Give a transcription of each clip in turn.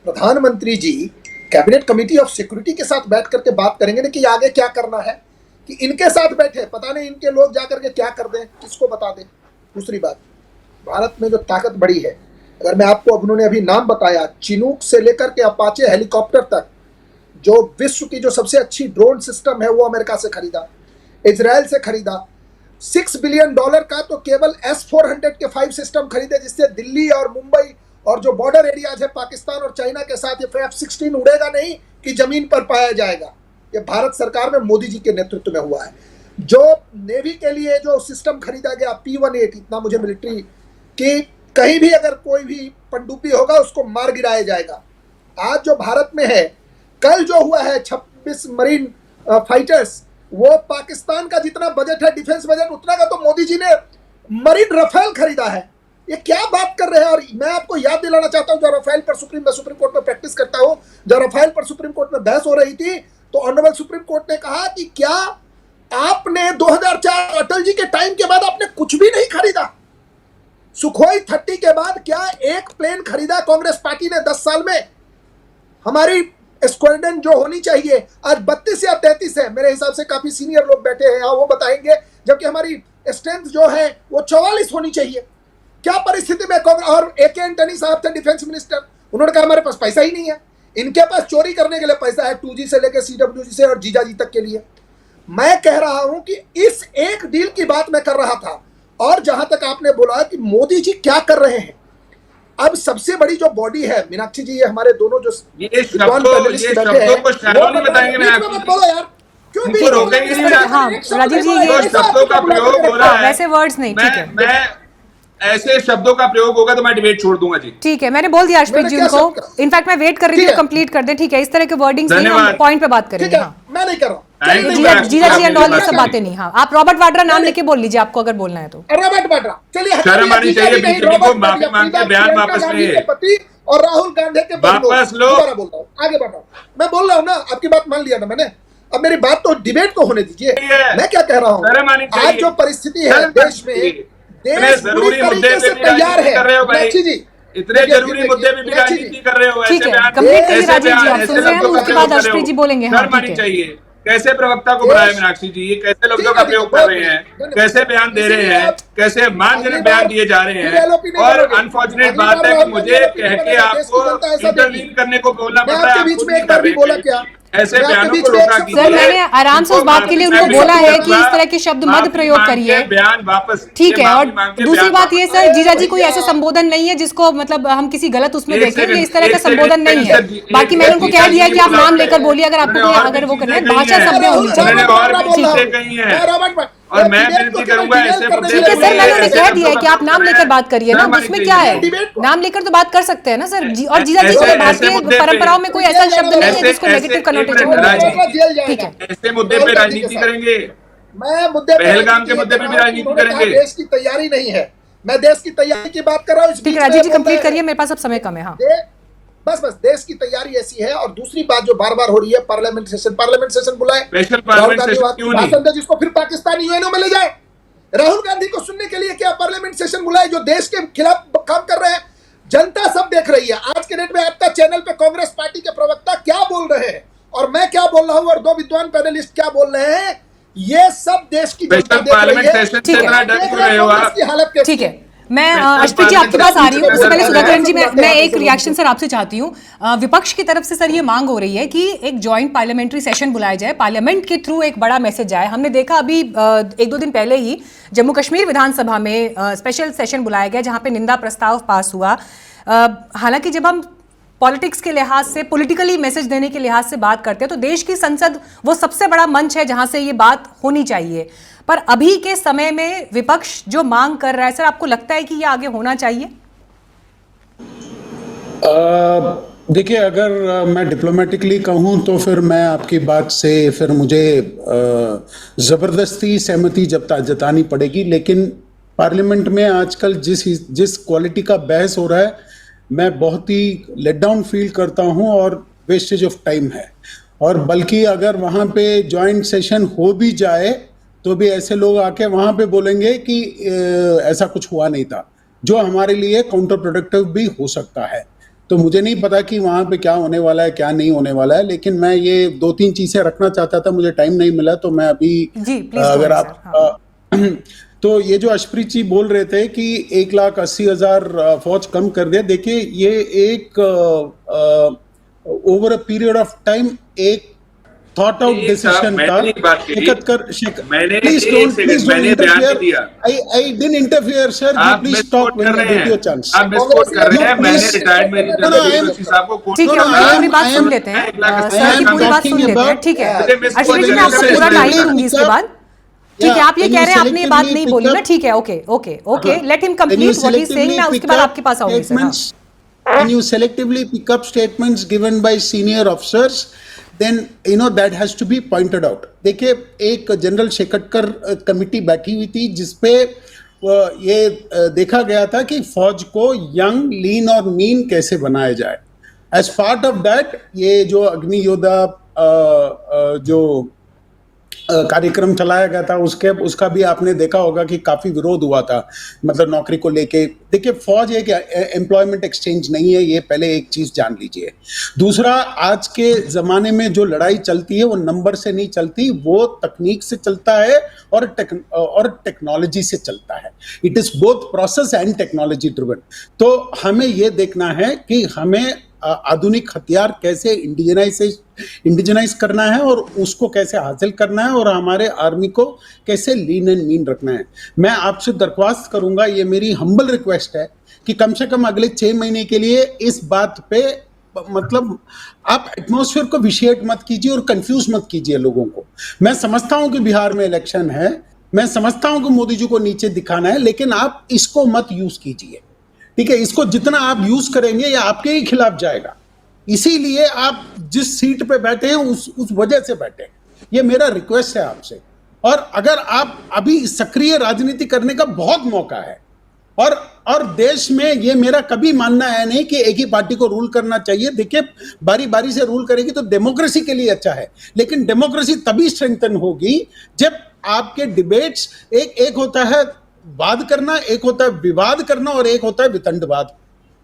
प्रधानमंत्री जी cabinet committee of security के साथ बैठ करके बात करेंगे ना कि आगे क्या करना है, कि इनके साथ बैठे, पता नहीं इनके लोग जाकर के क्या कर दें, किसको बता दें। दूसरी बात, भारत में जो ताकत बढ़ी है, अगर मैं आपको, अब उन्होंने अभी नाम बताया, चिनूक से लेकर के अपाचे हेलीकॉप्टर तक, जो विश्व की जो सबसे अच्छी ड्रोन सिस्टम है वो अमेरिका से खरीदा, इजराइल से खरीदा। $6 बिलियन का तो केवल S-400 के 5 सिस्टम खरीदे, जिससे दिल्ली और मुंबई और जो बॉर्डर एरियाज है पाकिस्तान और चाइना के साथ, ये F-16 उड़ेगा नहीं कि जमीन पर पाया जाएगा। ये भारत सरकार में मोदी जी के नेतृत्व में हुआ है। जो नेवी के लिए जो सिस्टम खरीदा गया P-18, इतना मुझे मिलिट्री कि कहीं भी अगर कोई भी पनडुब्बी होगा उसको मार गिराया जाएगा। आज जो भारत में है, कल जो हुआ है 26 मरीन फाइटर्स, वो पाकिस्तान का जितना बजट है डिफेंस बजट, उतना का तो मोदी जी ने मरीन राफेल खरीदा है। ये क्या बात कर रहे हैं। और मैं आपको याद दिलाना चाहता हूं, जो राफेल पर सुप्रीम कोर्ट में प्रैक्टिस करता हूं, जब राफेल पर सुप्रीम कोर्ट में बहस हो रही थी, तो ऑनरेबल सुप्रीम कोर्ट ने कहा कि क्या आपने 2004 अटल जी के टाइम के बाद आपने कुछ भी नहीं खरीदा? सुखोई 30 के बाद क्या एक प्लेन खरीदा कांग्रेस पार्टी ने 10 साल में? हमारी स्क्वाड्रन जो होनी चाहिए आज 32 या 33 है, मेरे हिसाब से काफी सीनियर लोग बैठे हैं यहाँ, वो बताएंगे, जबकि हमारी स्ट्रेंथ जो है वो 44 होनी चाहिए। क्या परिस्थिति में कांग्रेस, और A.K. एंटनी साहब थे डिफेंस मिनिस्टर, उन्होंने कहा हमारे पास पैसा ही नहीं है। इनके पास चोरी करने के लिए पैसा है, 2G से लेकर CWG से और जीजाजी तक के लिए। मैं कह रहा हूं कि इस एक डील की बात मैं कर रहा था। और जहां तक आपने बोला कि मोदी जी क्या कर रहे हैं, अब सबसे बड़ी जो बॉडी है, मीनाक्षी जी, ये हमारे दोनों जो बोलो यार, क्यों भी रोकेंगे? हाँ राजीव जी, ये शब्दों का प्रयोग हो रहा है, वैसे वर्ड्स नहीं, ठीक है। मैं ऐसे शब्दों का प्रयोग होगा तो मैं डिबेट छोड़ दूंगा जी। ठीक है, मैंने बोल दिया अर्शप्रीत जी उनको, इनफैक्ट मैं वेट कर रही थी कंप्लीट कर दे। ठीक है, इस तरह के वर्डिंग्स नहीं, हम पॉइंट पे बात करेंगे। हाँ, मैं नहीं कर रहा हूं, जीजा जी एंड ऑल ये सब बातें नहीं। हाँ, आप रॉबर्ट वाड्रा नाम लेके बोल लीजिए आपको अगर बोलना है तो। रॉबर्ट वाड्रा, चलिए, शर्म आनी चाहिए बीजेपी को, माफी मांग के बयान वापस ले, और राहुल गांधी के वापस लो। दोबारा बोल रहा हूँ, आगे बढ़ रहा हूँ, मैं बोल रहा हूँ ना, आपकी बात मान लिया ना मैंने, अब मेरी बात तो डिबेट को होने दीजिए। मैं क्या कह रहा हूँ, आज जो परिस्थिति है देश में, देश जरूरी मुद्दे पे भी राजनीति कर रहे हो भाई, इतने जरूरी मुद्दे पे भी राजनीति कर रहे हो, ठीक है, कंप्लीट करिए राजीव जी, आप सुन रहे हैं, उसके बाद अर्शप्रीत जी बोलेंगे। हाँ, शर्म आनी चाहिए। कैसे प्रवक्ता को बुलाया मीनाक्षी जी, ये कैसे लफ्जों का प्रयोग कर रहे हैं, कैसे बयान दे रहे हैं, कैसे मानजनक बयान दिए जा रहे हैं। और अनफॉर्चुनेट बात है कि मुझे कह के आपको इंटरवीन करने को बोलना पड़ता है, बीच में एक बार भी बोला क्या? ऐसे बयानों को रोका कीजिए। सर, मैंने आराम से उस बात के लिए उनको बोला है कि इस तरह के शब्द मत प्रयोग करिए, बयान वापस, ठीक है। और दूसरी बात ये सर, जीजा जी कोई ऐसा संबोधन नहीं है जिसको मतलब हम किसी गलत उसमें देखें, ये इस तरह का संबोधन नहीं है। बाकी मैंने उनको कह दिया कि आप नाम लेकर बोलिए, अगर आपको अगर वो करना है, भाषा सभ्य होनी चाहिए। और मैं विनती करूंगा ऐसे मुद्दे। ठीक है सर, मैंने उन्हें कह दिया है कि आप नाम लेकर बात करिए ना, उसमें क्या है, नाम लेकर तो बात कर सकते हैं ना सर। और जीजा जी को भारतीय परंपराओं में कोई ऐसा शब्द नहीं है जिसको नेगेटिव कनोटेशन में दिया। ठीक है, ऐसे मुद्दे पे राजनीति करेंगे, मैं मुद्दे पहलगाम के मुद्दे पे भी राजनीति करेंगे। देश की तैयारी नहीं है, मैं देश की तैयारी की बात कर रहा हूँ। ठीक है राजीव जी, कंप्लीट करिए, मेरे पास अब समय कम है। हाँ, बस देश की तैयारी ऐसी है। और दूसरी बात जो बार बार हो रही है, पार्लियामेंट सेशन बुलाए, स्पेशल पार्लियामेंट सेशन क्यों नहीं, जिसको फिर पाकिस्तान यूएनओ में ले जाए। राहुल गांधी को सुनने के लिए क्या पार्लियामेंट सेशन बुलाए, जो देश के खिलाफ काम कर रहे हैं? जनता सब देख रही है। आज के डेट में आपका चैनल पे कांग्रेस पार्टी के प्रवक्ता क्या बोल रहे हैं और मैं क्या बोल रहा हूं और दो विद्वान पैनलिस्ट क्या बोल रहे हैं, ये सब देश की जनता देख रही है। ठीक है, मैं अर्शप्रीत जी आपके पास आ रही हूँ। उससे पहले सुधाकरण जी, मैं एक रिएक्शन सर आपसे चाहती हूँ। विपक्ष की तरफ से सर ये मांग हो रही है कि एक जॉइंट पार्लियामेंट्री सेशन बुलाया जाए, पार्लियामेंट के थ्रू एक बड़ा मैसेज जाए। हमने देखा अभी 1-2 दिन पहले ही जम्मू कश्मीर विधानसभा में स्पेशल सेशन बुलाया गया, जहाँ पे निंदा प्रस्ताव पास हुआ। हालांकि जब हम पॉलिटिक्स के लिहाज से, पॉलिटिकली मैसेज देने के लिहाज से बात करते हैं तो देश की संसद वो सबसे बड़ा मंच है जहां से ये बात होनी चाहिए। पर अभी के समय में विपक्ष जो मांग कर रहा है सर, आपको लगता है कि ये आगे होना चाहिए? देखिए, अगर मैं डिप्लोमेटिकली कहूं तो फिर मैं आपकी बात से फिर मुझे ज़बरदस्ती सहमति जतानी पड़ेगी। लेकिन पार्लियामेंट में आजकल जिस क्वालिटी का बहस हो रहा है, मैं बहुत ही लेट डाउन फील करता हूं और वेस्टेज ऑफ टाइम है। और बल्कि अगर वहाँ पे जॉइंट सेशन हो भी जाए तो भी ऐसे लोग आके वहाँ पे बोलेंगे कि ऐसा कुछ हुआ नहीं था, जो हमारे लिए काउंटर प्रोडक्टिव भी हो सकता है। तो मुझे नहीं पता कि वहां पे क्या होने वाला है, क्या नहीं होने वाला है, लेकिन मैं ये 2-3 चीजें रखना चाहता था, मुझे टाइम नहीं मिला, तो मैं अभी जी प्लीज अगर आप तो ये जो अशप्रीत जी बोल रहे थे कि 1,80,000 फौज कम कर दिया, देखिए ये एक over a period of time एक थॉट आउट डिसीजन था। Please don't interfere, I didn't interfere sir, please talk when I give you a chance. आप मिसकोट कर रहे हैं, मैंने रिटायर्ड में जोशी साहब को कोट ठीक है, हम पूरी बात सुन लेते हैं, सर की पूरी बात सुन लेते हैं, ठीक है अशप्रीत जी, मैं आपको पूरा टाइम दूंगी इसके बाद, ठीक है। आप ये कह रहे हैं आपने ये बात नहीं बोली ना, ठीक है, okay, let him complete what he is saying, मैं उसके बाद आपके पास आऊंगी sir. When you selectively pick up statements given by senior officers, then you know that has to be pointed out. देखिए एक जनरल शेकटकर कमिटी बैठी हुई थी जिसपे ये देखा गया था कि फौज को यंग, लीन और मीन कैसे बनाया जाए। एज पार्ट ऑफ दैट ये जो अग्नि योद्धा जो कार्यक्रम चलाया गया था उसका भी आपने देखा होगा कि काफी विरोध हुआ था, मतलब नौकरी को लेके। देखिए फौज एक एम्प्लॉयमेंट एक्सचेंज नहीं है, ये पहले एक चीज जान लीजिए। दूसरा, आज के जमाने में जो लड़ाई चलती है वो नंबर से नहीं चलती, वो तकनीक से चलता है और टेक्नोलॉजी से चलता है। It is both process and technology driven. तो हमें ये देखना है कि हमें आधुनिक हथियार कैसे इंडिजनाइज करना है और उसको कैसे हासिल करना है और हमारे आर्मी को कैसे लीन एंड मीन रखना है। मैं आपसे दरख्वास्त करूंगा, ये मेरी हम्बल रिक्वेस्ट है कि कम से कम अगले 6 महीने के लिए इस बात पे मतलब आप एटमॉस्फेयर को विशिएट मत कीजिए और कंफ्यूज मत कीजिए लोगों को। मैं समझता हूं कि बिहार में इलेक्शन है, मैं समझता हूं कि मोदी जी को नीचे दिखाना है, लेकिन आप इसको मत यूज कीजिए, ठीक है। इसको जितना आप यूज करेंगे ये आपके ही खिलाफ जाएगा। इसीलिए आप जिस सीट पे बैठे हैं उस वजह से बैठे हैं, ये मेरा रिक्वेस्ट है आपसे। और अगर आप अभी सक्रिय राजनीति करने का बहुत मौका है, और देश में ये मेरा कभी मानना है नहीं कि एक ही पार्टी को रूल करना चाहिए। देखिए बारी बारी से रूल करेगी तो डेमोक्रेसी के लिए अच्छा है, लेकिन डेमोक्रेसी तभी स्ट्रेंथन होगी जब आपके डिबेट्स एक होता है वाद करना, एक होता है विवाद करना और एक होता है वितंडवाद।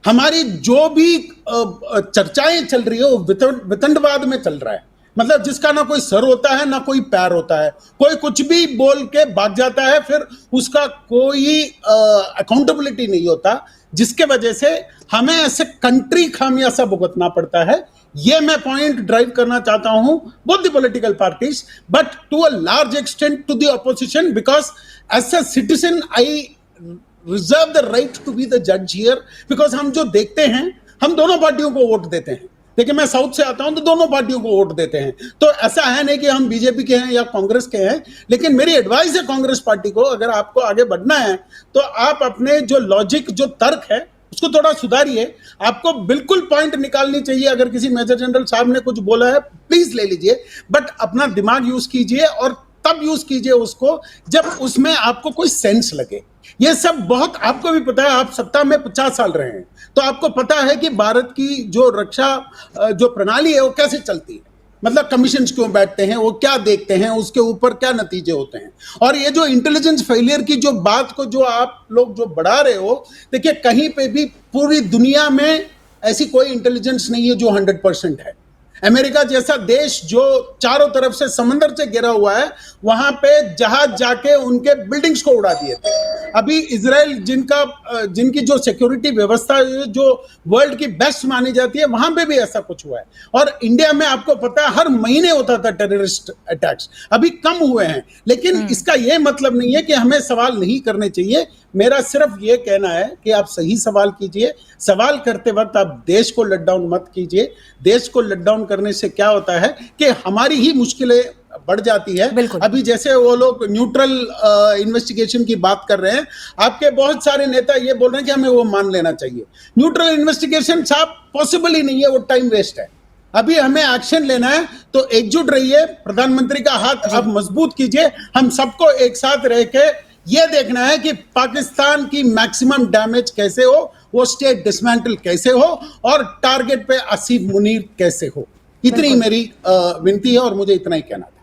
हमारी जो भी चर्चाएं चल रही है वो वितंडवाद में चल रहा है, मतलब जिसका ना कोई सर होता है ना कोई पैर होता है, कोई कुछ भी बोल के भाग जाता है, फिर उसका कोई अकाउंटेबिलिटी नहीं होता, जिसके वजह से हमें ऐसे कंट्री खामियाजा भुगतना पड़ता है। ये मैं पॉइंट ड्राइव करना चाहता हूं both the political parties but to a large extent to the opposition, because as a citizen I reserve the right to be the जज हियर, बिकॉज हम जो देखते हैं हम दोनों पार्टियों को वोट देते हैं। देखिए मैं साउथ से आता हूं तो दोनों पार्टियों को वोट देते हैं, तो ऐसा है नहीं कि हम बीजेपी के हैं या कांग्रेस के हैं। लेकिन मेरी एडवाइस है कांग्रेस पार्टी को, अगर आपको आगे बढ़ना है तो आप अपने जो लॉजिक, जो तर्क है उसको थोड़ा सुधारिए। आपको बिल्कुल पॉइंट निकालनी चाहिए, अगर किसी मेजर जनरल साहब ने कुछ बोला है प्लीज ले लीजिए, बट अपना दिमाग यूज कीजिए और तब यूज कीजिए उसको जब उसमें आपको कोई सेंस लगे। ये सब बहुत आपको भी पता है, आप सत्ता में 50 साल रहे हैं, तो आपको पता है कि भारत की जो रक्षा जो प्रणाली है वो कैसे चलती है, मतलब कमीशन क्यों बैठते हैं, वो क्या देखते हैं, उसके ऊपर क्या नतीजे होते हैं। और ये जो इंटेलिजेंस फेलियर की जो बात को जो आप लोग जो बढ़ा रहे हो, देखिए कहीं पे भी पूरी दुनिया में ऐसी कोई इंटेलिजेंस नहीं है जो 100% है। अमेरिका जैसा देश जो चारों तरफ से समंदर से घिरा हुआ है, वहां पे जहाज जाके उनके बिल्डिंग्स को उड़ा दिए थे। अभी इजराइल जिनकी जो सिक्योरिटी व्यवस्था जो वर्ल्ड की बेस्ट मानी जाती है, वहां पे भी ऐसा कुछ हुआ है। और इंडिया में आपको पता है हर महीने होता था टेररिस्ट अटैक्स, अभी कम हुए हैं, लेकिन इसका यह मतलब नहीं है कि हमें सवाल नहीं करने चाहिए। मेरा सिर्फ ये कहना है कि आप सही सवाल कीजिए, सवाल करते वक्त आप देश को लट डाउन मत कीजिए। देश को लट डाउन करने से क्या होता है कि हमारी ही मुश्किलें बढ़ जाती है। अभी जैसे वो लोग न्यूट्रल इन्वेस्टिगेशन की बात कर रहे हैं, आपके बहुत सारे नेता ये बोल रहे हैं कि हमें वो मान लेना चाहिए। न्यूट्रल इन्वेस्टिगेशन साहब पॉसिबल ही नहीं है, वो टाइम वेस्ट है। अभी हमें एक्शन लेना है तो एकजुट रहिए, प्रधानमंत्री का हाथ अब मजबूत कीजिए, हम सबको एक साथ रह के ये देखना है कि पाकिस्तान की मैक्सिमम डैमेज कैसे हो, वो स्टेट डिसमेंटल कैसे हो और टारगेट पे आसिफ मुनीर कैसे हो। इतनी मेरी विनती है और मुझे इतना ही कहना था।